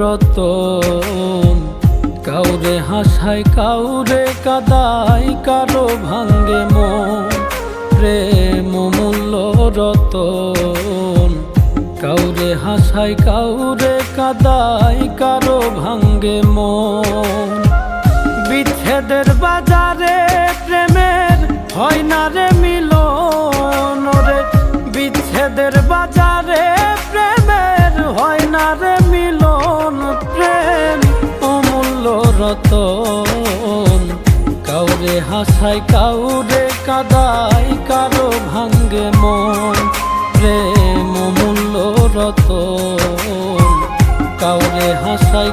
রতন। কাউরে হাসায় কাউরে কাদায়, কারো ভাঙ্গে মন। প্রেম মূল্য রতন। কাউরে হাসায় কাউরে কাদায়, কারো ভাঙ্গে মন। বিচ্ছেদের বাজারে প্রেমের হয় না রে মিলন রে। বিচ্ছেদের বাজারে প্রেমের হয় না রে মিলন। প্রেম অমূল্য রতন। কাউরে হাসায় কাউরে কাদায়, কারো ভাঙ্গে মন। প্রেম অমূল্য রতন। কাউরে হাসায়